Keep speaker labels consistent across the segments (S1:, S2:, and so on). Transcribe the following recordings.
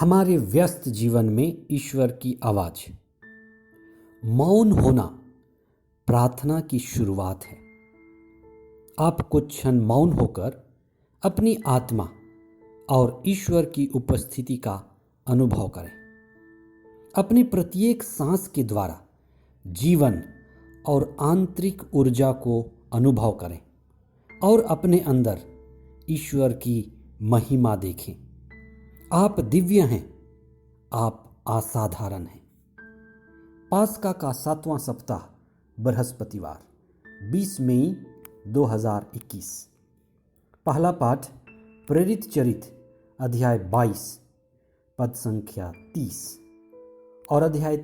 S1: हमारे व्यस्त जीवन में ईश्वर की आवाज। मौन होना प्रार्थना की शुरुआत है। आप कुछ क्षण मौन होकर अपनी आत्मा और ईश्वर की उपस्थिति का अनुभव करें। अपनी प्रत्येक सांस के द्वारा जीवन और आंतरिक ऊर्जा को अनुभव करें और अपने अंदर ईश्वर की महिमा देखें। आप दिव्य हैं, आप असाधारण हैं। पास्का का 7वां सप्ताह बृहस्पतिवार 20 मई 2021। पहला पाठ प्रेरित चरित अध्याय 22 पद संख्या 30 और अध्याय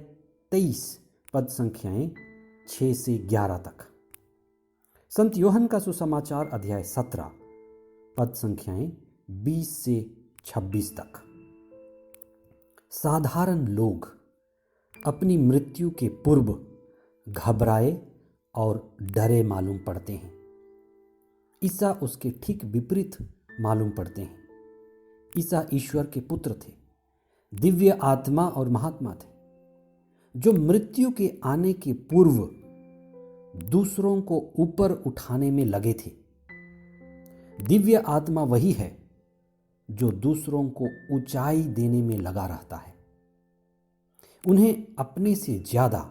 S1: 23 पद संख्याएं 6 से 11 तक। संत योहन का सुसमाचार अध्याय 17 पद संख्याएं 20 से 26 तक। साधारण लोग अपनी मृत्यु के पूर्व घबराए और डरे मालूम पड़ते हैं। ईसा उसके ठीक विपरीत मालूम पड़ते हैं। ईसा ईश्वर के पुत्र थे, दिव्य आत्मा और महात्मा थे, जो मृत्यु के आने के पूर्व दूसरों को ऊपर उठाने में लगे थे। दिव्य आत्मा वही है जो दूसरों को ऊंचाई देने में लगा रहता है। उन्हें अपने से ज्यादा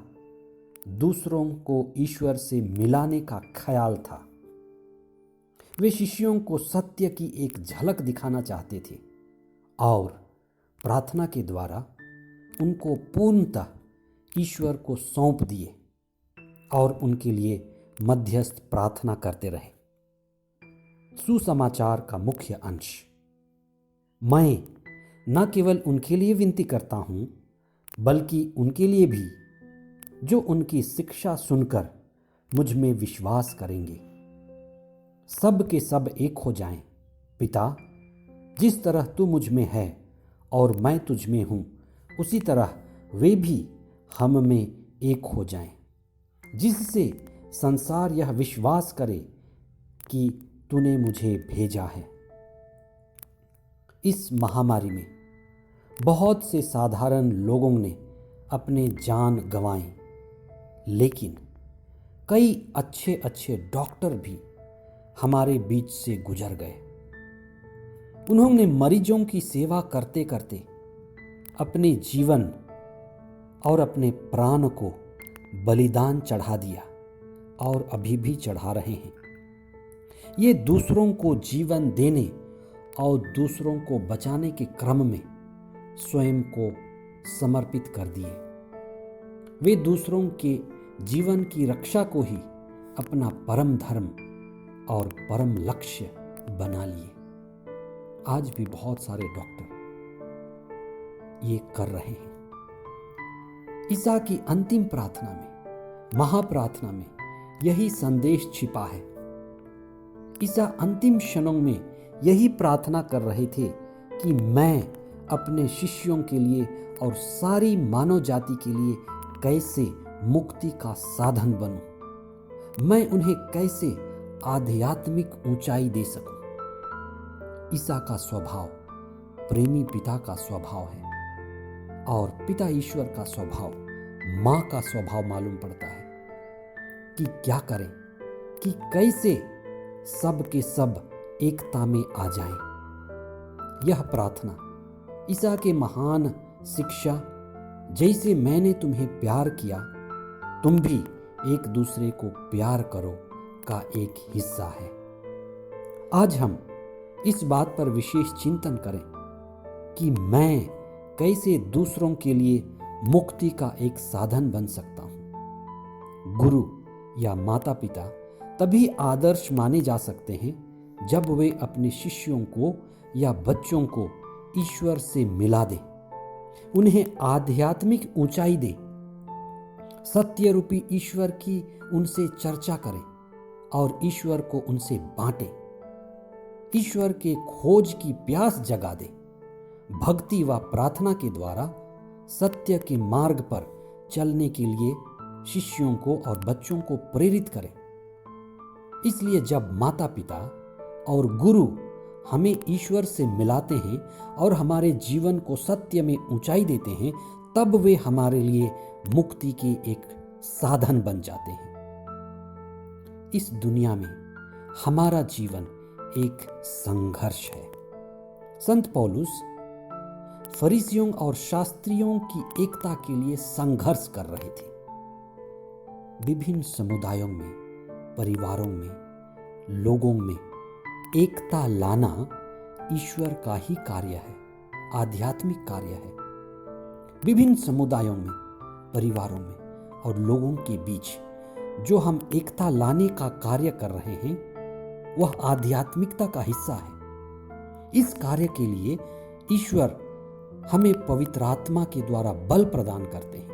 S1: दूसरों को ईश्वर से मिलाने का ख्याल था। वे शिष्यों को सत्य की एक झलक दिखाना चाहते थे और प्रार्थना के द्वारा उनको पूर्णतः ईश्वर को सौंप दिए और उनके लिए मध्यस्थ प्रार्थना करते रहे। सुसमाचार का मुख्य अंश। मैं न केवल उनके लिए विनती करता हूं, बल्कि उनके लिए भी जो उनकी शिक्षा सुनकर मुझ में विश्वास करेंगे। सब के सब एक हो जाएं। पिता, जिस तरह तू मुझ में है और मैं तुझ में हूं, उसी तरह वे भी हम में एक हो जाएं, जिससे संसार यह विश्वास करे कि तूने मुझे भेजा है। इस महामारी में बहुत से साधारण लोगों ने अपने जान गंवाए, लेकिन कई अच्छे अच्छे डॉक्टर भी हमारे बीच से गुजर गए। उन्होंने मरीजों की सेवा करते करते अपने जीवन और अपने प्राण को बलिदान चढ़ा दिया और अभी भी चढ़ा रहे हैं। ये दूसरों को जीवन देने और दूसरों को बचाने के क्रम में स्वयं को समर्पित कर दिए। वे दूसरों के जीवन की रक्षा को ही अपना परम धर्म और परम लक्ष्य बना लिए। आज भी बहुत सारे डॉक्टर ये कर रहे हैं। ईसा की अंतिम प्रार्थना में, महाप्रार्थना में यही संदेश छिपा है। ईसा अंतिम क्षणों में यही प्रार्थना कर रहे थे कि मैं अपने शिष्यों के लिए और सारी मानव जाति के लिए कैसे मुक्ति का साधन बनूं। मैं उन्हें कैसे आध्यात्मिक ऊंचाई दे सकूं। ईसा का स्वभाव प्रेमी पिता का स्वभाव है और पिता ईश्वर का स्वभाव मां का स्वभाव मालूम पड़ता है कि क्या करें, कि कैसे सब के सब एकता में आ जाएं। यह प्रार्थना ईसा के महान शिक्षा, जैसे मैंने तुम्हें प्यार किया तुम भी एक दूसरे को प्यार करो, का एक हिस्सा है। आज हम इस बात पर विशेष चिंतन करें कि मैं कैसे दूसरों के लिए मुक्ति का एक साधन बन सकता हूं। गुरु या माता पिता तभी आदर्श माने जा सकते हैं जब वे अपने शिष्यों को या बच्चों को ईश्वर से मिला दें, उन्हें आध्यात्मिक ऊंचाई दें, सत्य रूपी ईश्वर की उनसे चर्चा करें और ईश्वर को उनसे बांटें। ईश्वर के खोज की प्यास जगा दें। भक्ति व प्रार्थना के द्वारा सत्य के मार्ग पर चलने के लिए शिष्यों को और बच्चों को प्रेरित करें। इसलिए जब माता पिता और गुरु हमें ईश्वर से मिलाते हैं और हमारे जीवन को सत्य में ऊंचाई देते हैं, तब वे हमारे लिए मुक्ति के एक साधन बन जाते हैं। इस दुनिया में हमारा जीवन एक संघर्ष है। संत पौलुस फरीसियों और शास्त्रियों की एकता के लिए संघर्ष कर रहे थे। विभिन्न समुदायों में, परिवारों में, लोगों में एकता लाना ईश्वर का ही कार्य है, आध्यात्मिक कार्य है। विभिन्न समुदायों में, परिवारों में और लोगों के बीच जो हम एकता लाने का कार्य कर रहे हैं, वह आध्यात्मिकता का हिस्सा है। इस कार्य के लिए ईश्वर हमें पवित्र आत्मा के द्वारा बल प्रदान करते हैं,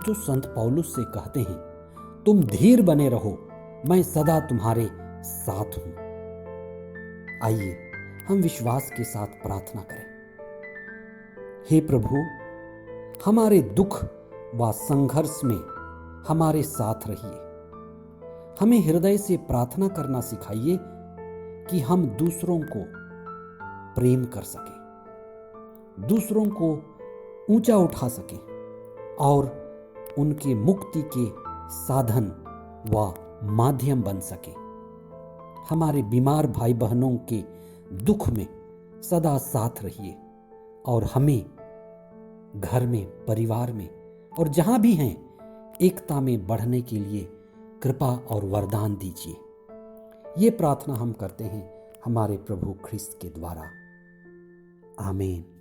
S1: जो संत पौलुस से कहते हैं, तुम धीर बने रहो, मैं सदा तुम्हारे साथ हूं। आइए हम विश्वास के साथ प्रार्थना करें। हे प्रभु, हमारे दुख व संघर्ष में हमारे साथ रहिए। हमें हृदय से प्रार्थना करना सिखाइए कि हम दूसरों को प्रेम कर सकें, दूसरों को ऊंचा उठा सकें और उनके मुक्ति के साधन व माध्यम बन सकें। हमारे बीमार भाई बहनों के दुख में सदा साथ रहिए और हमें घर में, परिवार में और जहां भी हैं, एकता में बढ़ने के लिए कृपा और वरदान दीजिए। ये प्रार्थना हम करते हैं हमारे प्रभु ख्रिस्त के द्वारा। आमीन।